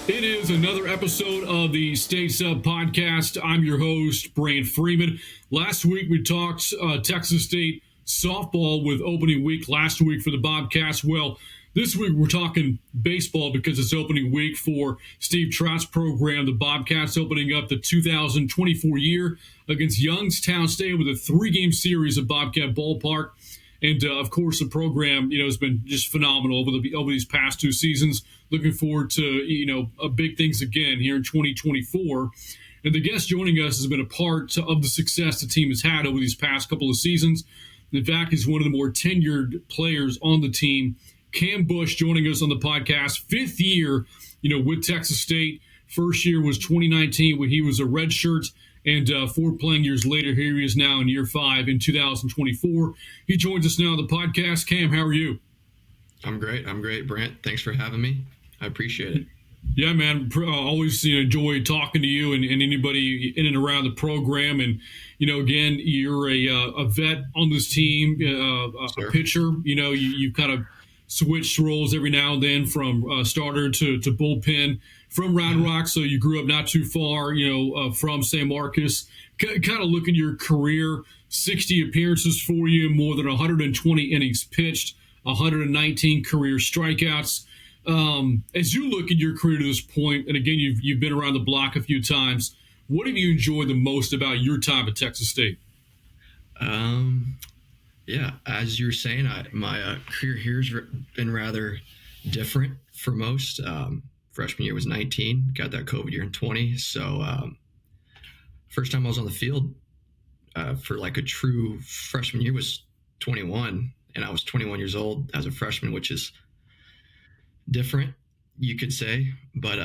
It is another episode of the State Sub Podcast. I'm your host, Brant Freeman. Last week we talked Texas State softball with opening week last week for the Bobcats. Well, this week we're talking baseball because it's opening week for Steve Trout's program. The Bobcats opening up the 2024 year against Youngstown State with a 3-game series at Bobcat Ballpark. And, of course, the program, has been just phenomenal over these past 2 seasons. Looking forward to, big things again here in 2024. And the guest joining us has been a part of the success the team has had over these past couple of seasons. In fact, he's one of the more tenured players on the team. Cam Bush joining us on the podcast, 5th year, with Texas State. First year was 2019 when he was a redshirt. And 4 playing years later, here he is now in year 5 in 2024. He joins us now on the podcast. Cam, how are you? I'm great, Brant. Thanks for having me. I appreciate it. Yeah, man. Always enjoy talking to you and anybody in and around the program. And, again, you're a vet on this team, a pitcher. You kind of switched roles every now and then from starter to bullpen from Round Rock. So you grew up not too far, from San Marcos. Kind of look at your career, 60 appearances for you, more than 120 innings pitched, 119 career strikeouts. As you look at your career to this point, and again, you've been around the block a few times, what have you enjoyed the most about your time at Texas State? Yeah, as you were saying, my career here has been rather different for most. Freshman year was 19, got that COVID year in 20. So first time I was on the field for like a true freshman year was 21, and I was 21 years old as a freshman, which is different, you could say. But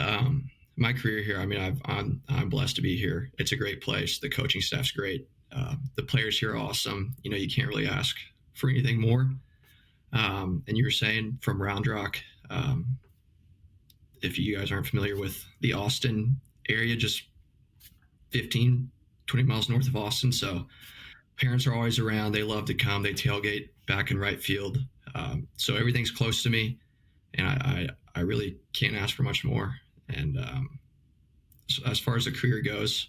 my career here, I'm blessed to be here. It's a great place. The coaching staff's great. The players here are awesome. You can't really ask for anything more. And you were saying from Round Rock, if you guys aren't familiar with the Austin area, just 15, 20 miles north of Austin. So parents are always around. They love to come. They tailgate back in right field. So everything's close to me, and I really can't ask for much more. And so as far as the career goes,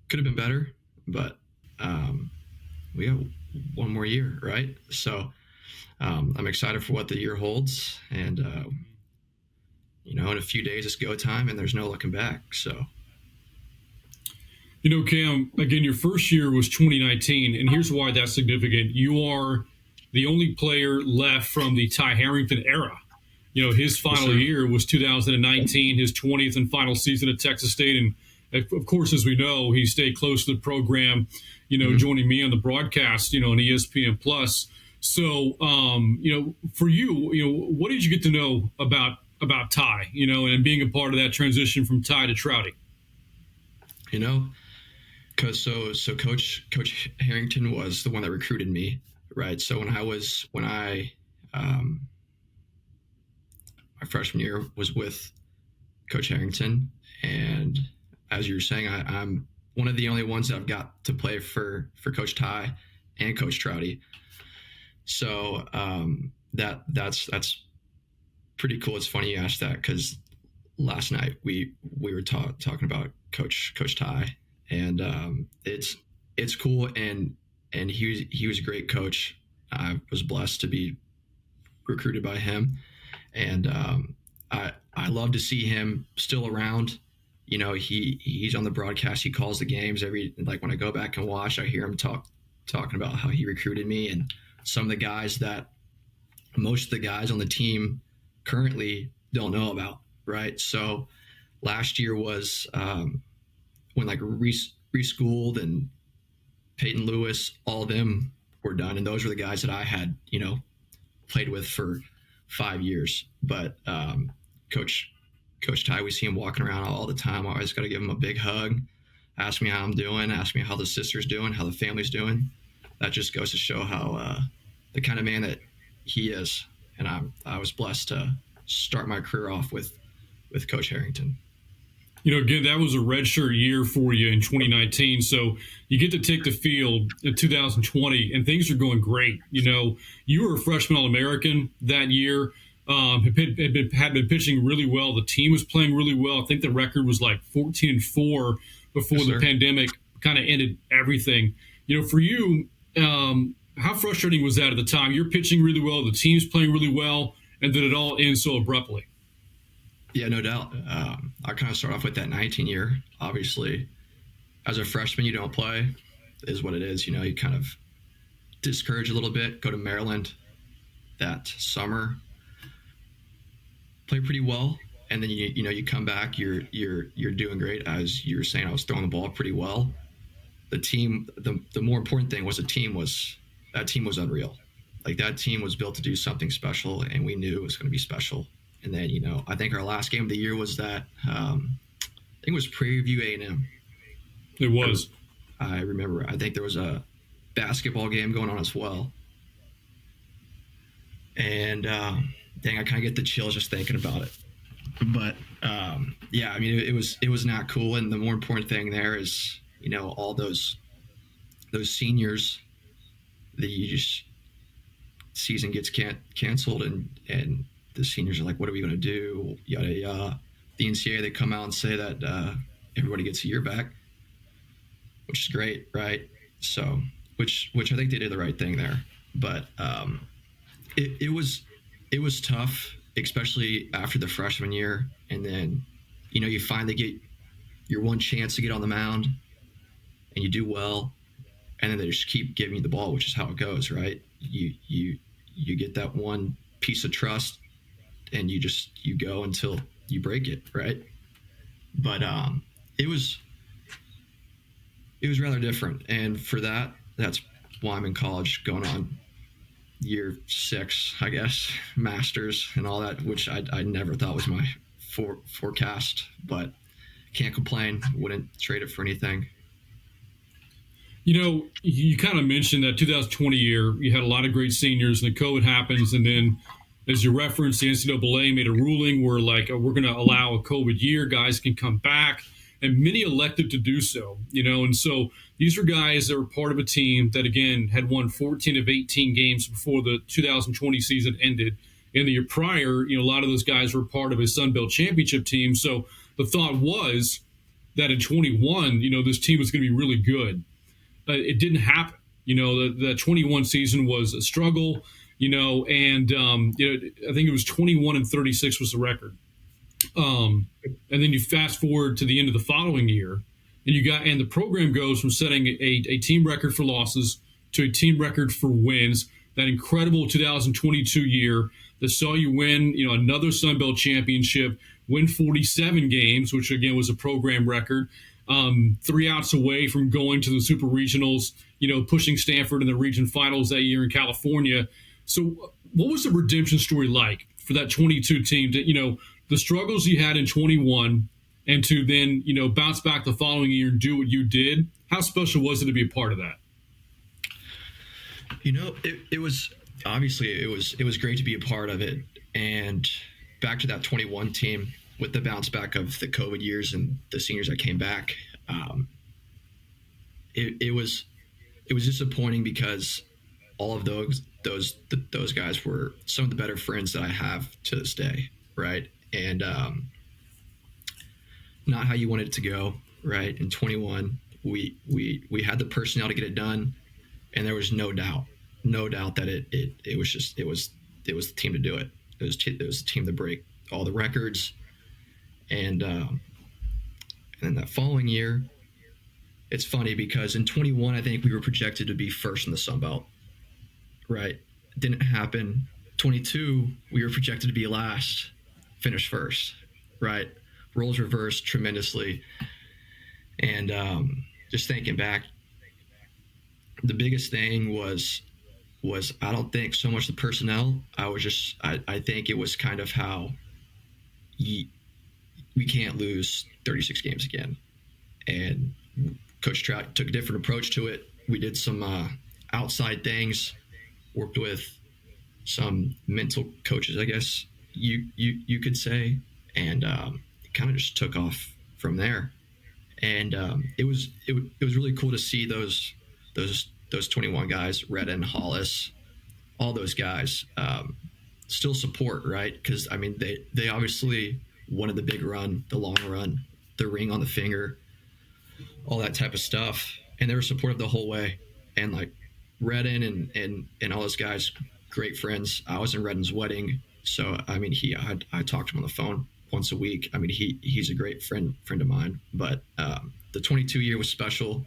could have been better, but we got one more year, right? So I'm excited for what the year holds, and in a few days it's go time, and there's no looking back. So, Cam, again, your first year was 2019, and here's why that's significant. You are the only player left from the Ty Harrington era. His final year was 2019, his 20th and final season at Texas State. And of course, as we know, he stayed close to the program, joining me on the broadcast, on ESPN Plus. So, for you, what did you get to know about Ty, and being a part of that transition from Ty to Trouty? Because so Coach Harrington was the one that recruited me, right? So when I my freshman year was with Coach Harrington, and as you were saying, I'm one of the only ones that I've got to play for Coach Ty and Coach Trouty. So that's pretty cool. It's funny you asked that, because last night we were talking about Coach Ty, and it's cool, and he was a great coach. I was blessed to be recruited by him, and I love to see him still around. He's on the broadcast. He calls the games when I go back and watch, I hear him talking about how he recruited me, and some of the guys that most of the guys on the team currently don't know about, right? So last year was when Reese Gould and Peyton Lewis, all of them were done, and those were the guys that I had played with for 5 years. But Coach Ty, we see him walking around all the time. I always got to give him a big hug ask me how I'm doing, ask me how the sister's doing, how the family's doing. That just goes to show how the kind of man that he is. And I was blessed to start my career off with Coach Harrington. Again, that was a redshirt year for you in 2019. So you get to take the field in 2020, and things are going great. You were a freshman All-American that year. Had been pitching really well. The team was playing really well. I think the record was like 14-4 before Yes, the sir. pandemic kind of ended everything. For you, how frustrating was that at the time? You're pitching really well, the team's playing really well, and then it all ends so abruptly. Yeah, no doubt. I kind of start off with that 19 year. Obviously, as a freshman, you don't play, is what it is. You kind of discourage a little bit. Go to Maryland that summer, play pretty well, and then you come back. You're doing great. As you were saying, I was throwing the ball pretty well. The team, the more important thing was that team was unreal. Like, that team was built to do something special, and we knew it was going to be special. And then, I think our last game of the year was that, I think it was Prairie View A&M. It was. I remember. I think there was a basketball game going on as well. And, dang, I kind of get the chills just thinking about it. But, yeah, I mean, it was not cool. And the more important thing there is, all those seniors that you just, season gets canceled, and the seniors are like, what are we going to do? Yada, yada. The NCAA, they come out and say that everybody gets a year back, which is great, right? So, which I think they did the right thing there. But it was tough, especially after the freshman year. And then, you finally get your one chance to get on the mound, and you do well, and then they just keep giving you the ball, which is how it goes, right? You get that one piece of trust, and you go until you break it, right? But it was rather different, and for that's why I'm in college, going on year 6, I guess, masters and all that, which I never thought was my forecast, but can't complain. Wouldn't trade it for anything. You kind of mentioned that 2020 year, you had a lot of great seniors, and the COVID happens. And then, as you referenced, the NCAA made a ruling where, like, we're going to allow a COVID year, guys can come back. And many elected to do so, And so these are guys that were part of a team that, again, had won 14 of 18 games before the 2020 season ended. In the year prior, a lot of those guys were part of a Sun Belt championship team. So the thought was that in 21, this team was going to be really good. It didn't happen. The 21 season was a struggle, and I think it was 21-36 was the record. And then you fast forward to the end of the following year, and the program goes from setting a team record for losses to a team record for wins. That incredible 2022 year that saw you win, another Sun Belt championship, win 47 games, which again was a program record. 3 outs away from going to the Super Regionals, pushing Stanford in the region finals that year in California. So what was the redemption story like for that 22 team to, the struggles you had in 21 and to then, bounce back the following year and do what you did? How special was it to be a part of that? It was obviously it was great to be a part of it. And back to that 21 team, with the bounce back of the COVID years and the seniors that came back, it was disappointing because all of those guys were some of the better friends that I have to this day, right? And not how you wanted it to go, right? In 21, we had the personnel to get it done, and there was no doubt that it was the team to do it. It was the team to break all the records. And then that following year, it's funny because in 21, I think we were projected to be first in the Sun Belt, right? It didn't happen. 22, we were projected to be last, finished first, right? Roles reversed tremendously. And just thinking back, the biggest thing was I don't think so much the personnel. I think it was kind of how we can't lose 36 games again. And Coach Trout took a different approach to it. We did some outside things, worked with some mental coaches, I guess you could say, and it kind of just took off from there. And it was really cool to see those 21 guys, Redden, Hollis, all those guys still support, right? Because I mean, they obviously wanted the big run, the long run, the ring on the finger, all that type of stuff, and they were supportive the whole way. And like Redden and all those guys, great friends. I was in Redden's wedding, so I mean, I talked to him on the phone once a week. I mean, he's a great friend of mine. But the 22 year was special,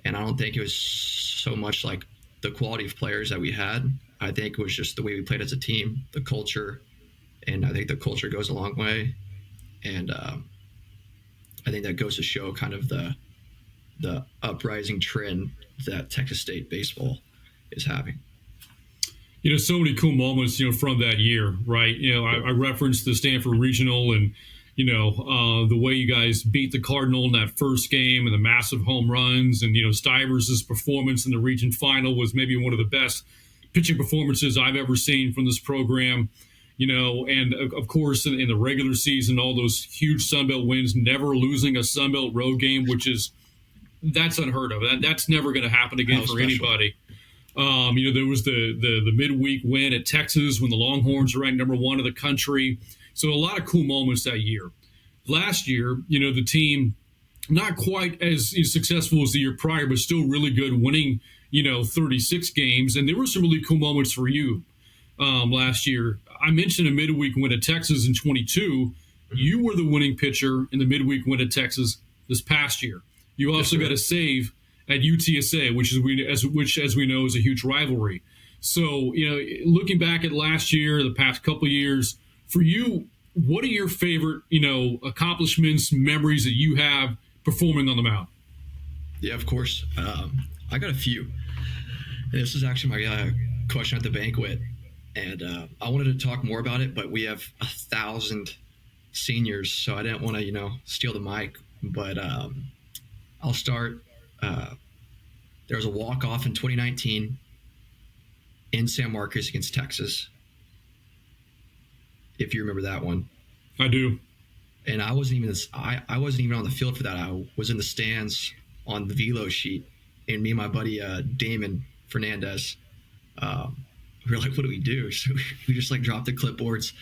and I don't think it was so much like the quality of players that we had. I think it was just the way we played as a team, the culture, and I think the culture goes a long way. And I think that goes to show kind of the uprising trend that Texas State baseball is having. So many cool moments, from that year, right? I referenced the Stanford Regional and, the way you guys beat the Cardinal in that first game and the massive home runs, and, Stivers' performance in the region final was maybe one of the best pitching performances I've ever seen from this program, and of course in the regular season, all those huge Sunbelt wins, never losing a Sunbelt road game, that's unheard of. That's never going to happen again for anybody. There was the midweek win at Texas when the Longhorns were ranked number 1 in the country. So a lot of cool moments that year. Last year, the team not quite as successful as the year prior, but still really good, winning, 36 games. And there were some really cool moments for you last year. I mentioned a midweek win at Texas in 22. You were the winning pitcher in the midweek win at Texas this past year. You also got a save at UTSA, which as we know is a huge rivalry. So, looking back at last year, the past couple of years, for you, what are your favorite, accomplishments, memories that you have performing on the mound? Yeah, of course. I got a few. And this is actually my question at the banquet. And I wanted to talk more about it, but we have 1,000 seniors, so I didn't want to, steal the mic. But I'll start. There was a walk-off in 2019 in San Marcos against Texas, if you remember that one. I do. And I wasn't even on the field for that. I was in the stands on the velo sheet, and me and my buddy Damon Fernandez, we were like, what do we do? So we just dropped the clipboards.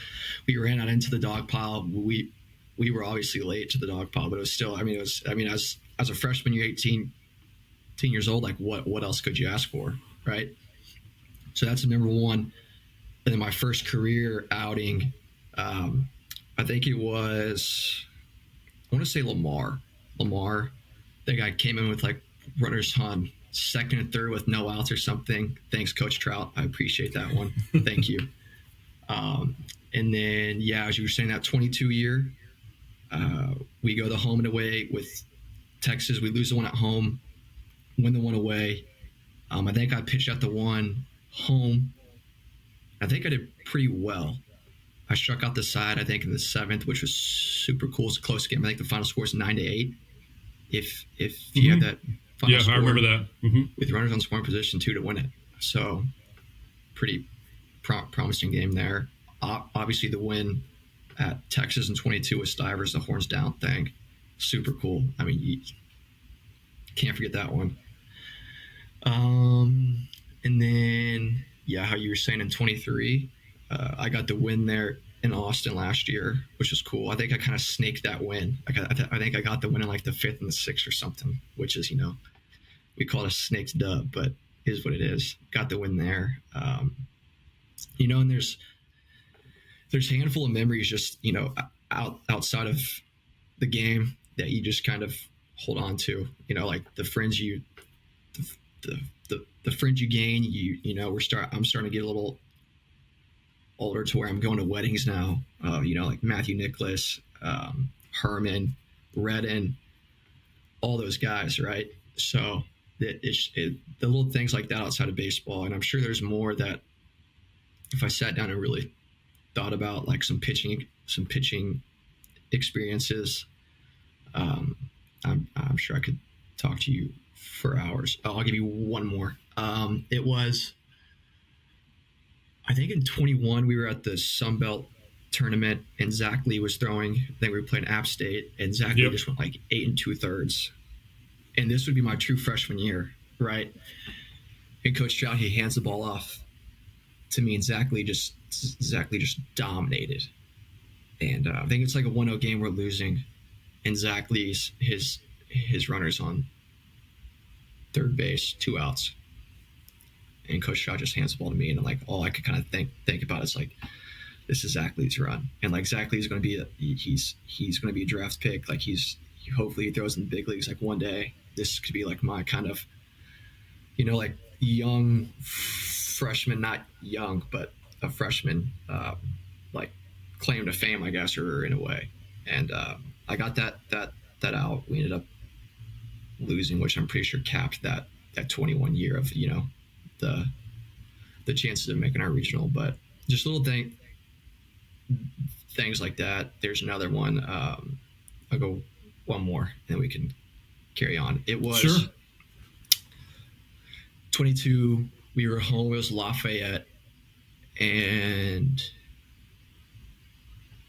We ran out into the dog pile. We were obviously late to the dog pile, but it was still, as a freshman, you're 18 years old, what else could you ask for, right? So that's number one. And then my first career outing, I think it was, I want to say Lamar. That guy came in with runners on second and third with no outs or something. Thanks, Coach Trout. I appreciate that one. Thank you. And then, as you were saying, that 22 year, we go the home and away with Texas. We lose the one at home, win the one away. I think I pitched at the one home. I think I did pretty well. I struck out the side, I think, in the 7th, which was super cool. It's a close game. I think the final score is 9-8. If you had that final score. I remember that. Mm-hmm. With runners on scoring position, too, to win it. So pretty promising game there. Obviously, the win at Texas in 22 with Stivers, the horns down thing. Super cool. You can't forget that one. And then, how you were saying in 23, I got the win there in Austin last year, which was cool. I think I kind of snaked that win. I think I got the win in the 5th and the 6th or something, which is, we call it a snake's dub, but is what it is. Got the win there. And there's a handful of memories just, outside of the game that you just kind of hold on to, the friends the friends you gain, I'm starting to get a little older to where I'm going to weddings now, like Matthew Nicholas, Herman, Redden, all those guys, right? So the little things like that outside of baseball, and I'm sure there's more that if I sat down and really thought about, some pitching experiences, I'm sure I could talk to you for hours. I'll give you one more. It was, I think in 21, we were at the Sun Belt tournament, and Zach Lee was throwing. I think we were playing App State, and Zach Lee just went like 8 2/3. And this would be my true freshman year, right? And Coach Stroud, he hands the ball off to me, and Zach Lee just dominated. And I think it's like a 1-0 game we're losing, and Zach Lee's his runners on third base, 2 outs. And Coach Stroud just hands the ball to me, and like all I could kind of think about is like, this is Zach Lee's run, and like Zach Lee's going to be he's going to be a draft pick. Like hopefully he throws in the big leagues. Like one day this could be like my kind of, like young freshman, not young, but a freshman, like claim to fame, I guess, or in a way. And I got that out. We ended up losing, which I'm pretty sure capped that 21 year of the chances of making our regional. But just little things like that. There's another one. I'll go one more, and then we can carry on. It was 22. We were home. It was Lafayette, and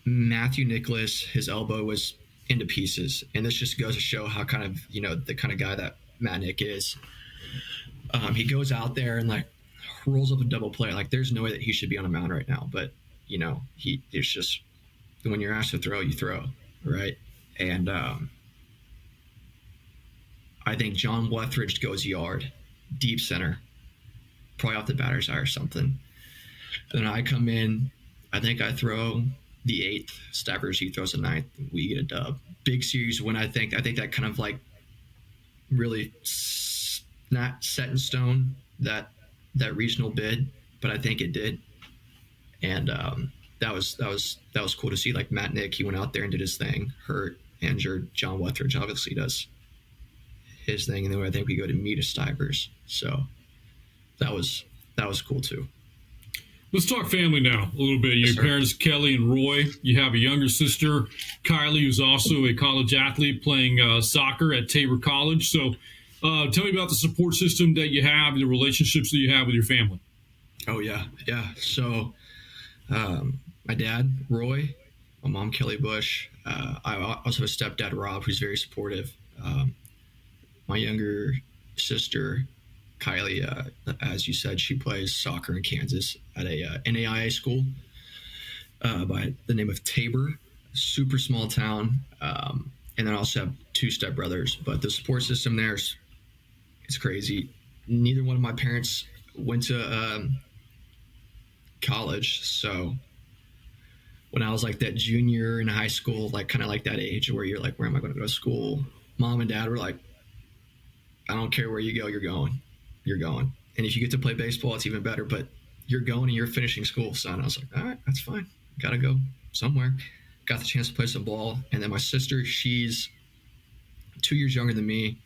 Matthew Nicholas, his elbow was into pieces, and this just goes to show how kind of the kind of guy that Matt Nick is. He goes out there and like rolls up a double play. Like there's no way that he should be on a mound right now, but it's just when you're asked to throw, you throw, right? And I think John Wethridge goes yard, deep center, probably off the batter's eye or something. Then I come in. I think I throw the 8th. Stavros, he throws the 9th. We get a dub. Big series win. I think that kind of like really not set in stone that regional bid, but I think it did. And that was cool to see. Like Matt Nick, he went out there and did his thing. Hurt, injured. John Wethridge obviously does his thing, and then I think we go to meet a Stivers. So that was cool too. Let's talk family now a little bit. Your parents, Kelly and Roy. You have a younger sister, Kylie, who's also a college athlete playing soccer at Tabor College. So tell me about the support system that you have and the relationships that you have with your family. Oh, yeah. So my dad, Roy, my mom, Kelly Bush. I also have a stepdad, Rob, who's very supportive. My younger sister, Kylie, as you said, she plays soccer in Kansas at a NAIA school by the name of Tabor, super small town. And then I also have 2 stepbrothers. But the support system there is crazy. Neither one of my parents went to college. So when I was like that junior in high school, like kind of like that age where you're like, where am I going to go to school? Mom and dad were like, I don't care where you go, you're going. And if you get to play baseball, it's even better, but you're going and you're finishing school, son. I was like, all right, that's fine. Got to go somewhere. Got the chance to play some ball. And then my sister, she's 2 years younger than me.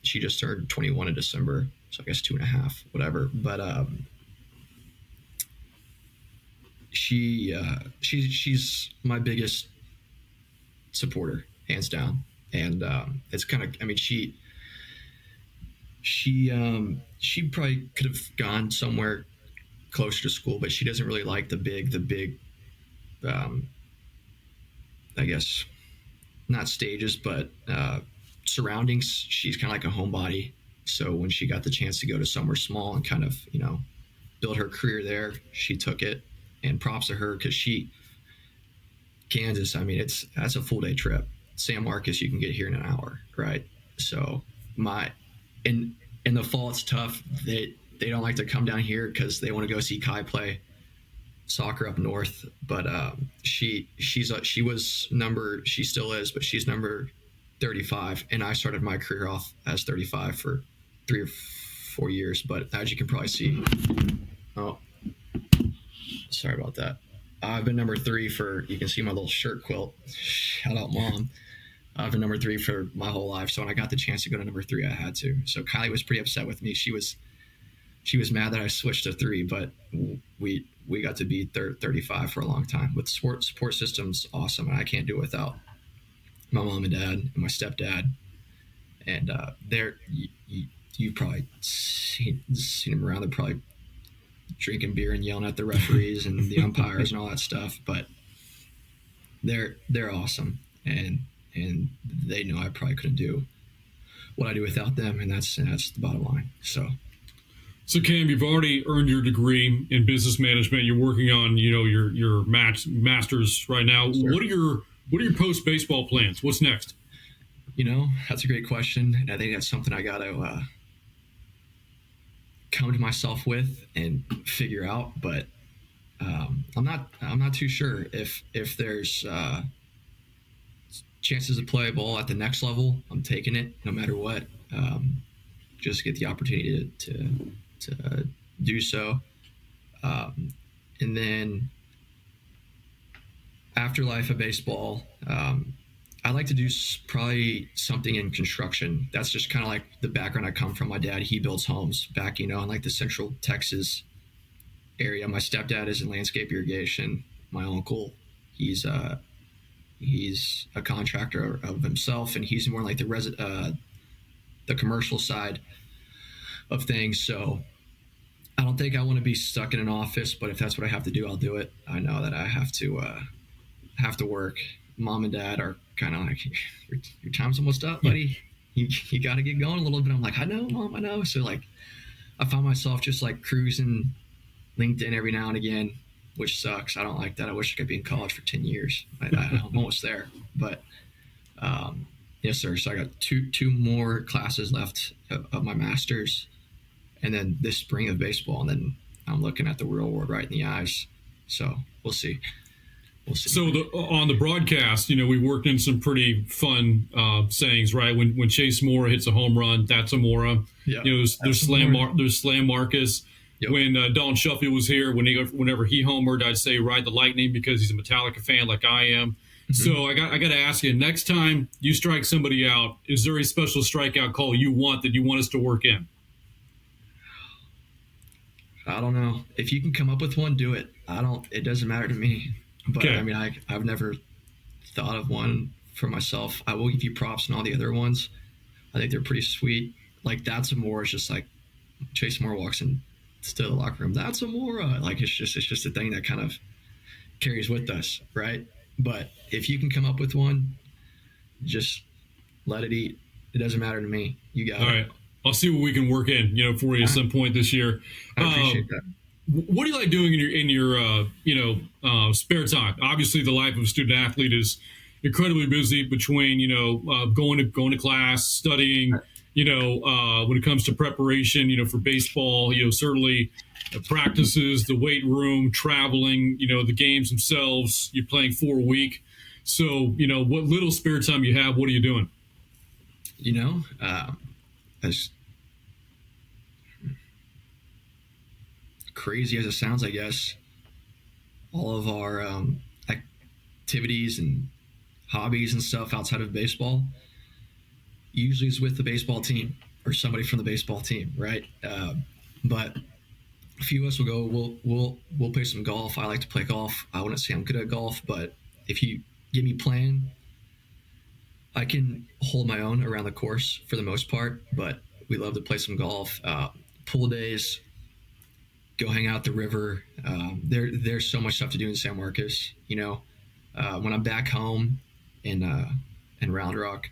She just turned 21 in December. So I guess 2.5, whatever. But she's my biggest supporter, hands down. And it's kind of, I mean, she probably could have gone somewhere closer to school, but she doesn't really like the big I guess not stages, but surroundings. She's kind of like a homebody. So when she got the chance to go to somewhere small and kind of, build her career there, she took it, and props to her because Kansas, I mean, that's a full day trip. San Marcos, you can get here in an hour, right? So in the fall, it's tough. They don't like to come down here because they want to go see Kai play soccer up north. But she still is, but she's number 35, and I started my career off as 35 for 3 or 4 years. But as you can probably see, sorry about that. I've been number 3 you can see my little shirt quilt. Shout out, Mom. I've been number 3 for my whole life. So when I got the chance to go to number 3, I had to. So Kylie was pretty upset with me. She was mad that I switched to 3, but we got to be 35 for a long time. With support systems, awesome. And I can't do it without my mom and dad and my stepdad. and you've probably seen them around. They're probably drinking beer and yelling at the referees and the umpires and all that stuff. But they're awesome, and they know I probably couldn't do what I do without them, and that's the bottom line. So Cam, you've already earned your degree in business management. You're working on, your masters right now. Sure. What are your post baseball plans? What's next? That's a great question, and I think that's something I got to come to myself with and figure out. But I'm not too sure if there's chances to play ball at the next level. I'm taking it no matter what. Just get the opportunity to do so. And then afterlife of baseball, I like to do probably something in construction. That's just kind of like the background I come from. My dad, he builds homes back, in like the central Texas area. My stepdad is in landscape irrigation. My uncle, he's a contractor of himself, and he's more like the commercial side of things. So I don't think I want to be stuck in an office, but if that's what I have to do, I'll do it. I know that I have to work. Mom and dad are kind of like, your time's almost up, buddy. You got to get going a little bit. I'm like, I know, Mom, I know. So like, I find myself just like cruising LinkedIn every now and again, which sucks. I don't like that. I wish I could be in college for 10 years. I'm almost there, but yes, sir. So I got two more classes left of my master's, and then this spring of baseball, and then I'm looking at the real world right in the eyes. So we'll see. So on the broadcast, we worked in some pretty fun sayings, right? When Chase Mora hits a home run, that's a Mora. Yeah, there's Slam Marcus. Yep. When Don Sheffield was here, whenever he homered, I'd say ride the lightning because he's a Metallica fan like I am. Mm-hmm. So I got to ask you, next time you strike somebody out, is there a special strikeout call you want us to work in? I don't know. If you can come up with one, do it. It doesn't matter to me. But okay. I mean, I've never thought of one for myself. I will give you props on all the other ones. I think they're pretty sweet. Like that's a more, it's just like Chase Moore walks into the locker room. That's a more like it's just a thing that kind of carries with us, right? But if you can come up with one, just let it eat. It doesn't matter to me. You got it. All right. I'll see what we can work in, for you at some point this year. I appreciate that. What do you like doing in your spare time? Obviously, the life of a student athlete is incredibly busy between going to class, studying. When it comes to preparation, for baseball, certainly practices, the weight room, traveling, the games themselves. You're playing 4 a week, so what little spare time you have, what are you doing? As crazy as it sounds, I guess, all of our activities and hobbies and stuff outside of baseball usually is with the baseball team or somebody from the baseball team, right? But a few of us will go. We'll play some golf. I like to play golf. I wouldn't say I'm good at golf, but if you get me playing, I can hold my own around the course for the most part. But we love to play some golf. Pool days. Go hang out at the river. There's so much stuff to do in San Marcos. When I'm back home in Round Rock,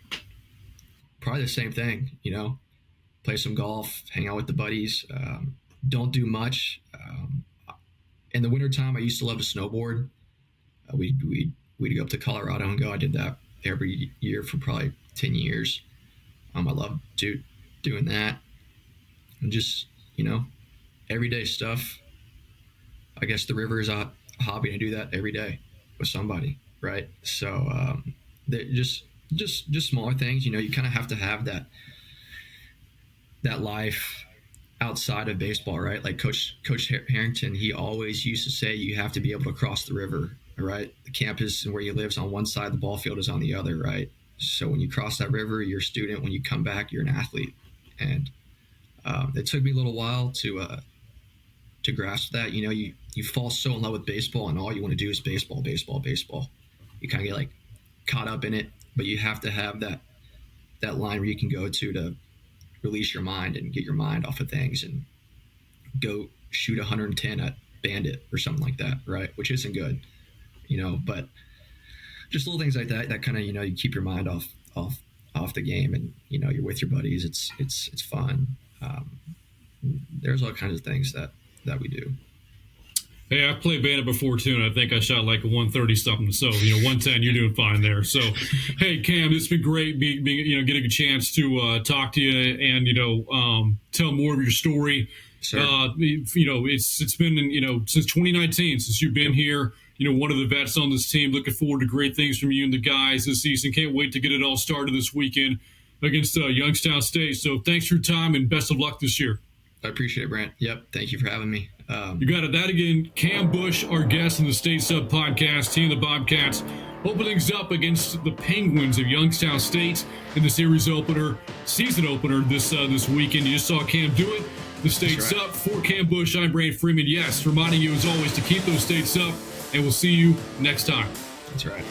probably the same thing. Play some golf, hang out with the buddies. Don't do much. In the wintertime, I used to love to snowboard. We'd go up to Colorado and go. I did that every year for probably 10 years. I love doing that. And just, everyday stuff. I guess the river is a hobby. I do that every day with somebody, right? So just smaller things. You kind of have to have that life outside of baseball, right? Like Coach Harrington, he always used to say you have to be able to cross the river, right? The campus and where you live is on one side, the ball field is on the other, right? So when you cross that river, you're a student. When you come back, you're an athlete. And it took me a little while to grasp that. You fall so in love with baseball, and all you want to do is baseball. You kind of get like caught up in it, but you have to have that that line where you can go to release your mind and get your mind off of things and go shoot 110 at Bandit or something like that, right? Which isn't good, but just little things like that kind of, you keep your mind off the game, and, you're with your buddies. It's fun. There's all kinds of things that we do. Hey, I've played Bandit before too, and I think I shot like a 130 something. So 110, you're doing fine there. So, hey, Cam, it's been great being getting a chance to talk to you and tell more of your story. Sure. It's been since 2019 since you've been here. One of the vets on this team. Looking forward to great things from you and the guys this season. Can't wait to get it all started this weekend against Youngstown State. So, thanks for your time and best of luck this year. I appreciate it, Brant. Yep. Thank you for having me. You got it. That again, Cam Bush, our guest in the State Sub podcast, team of the Bobcats, openings up against the Penguins of Youngstown State in the series opener, season opener this weekend. You just saw Cam do it. The State Sub. For Cam Bush, I'm Brant Freeman. Yes, reminding you as always to keep those States up, and we'll see you next time. That's right.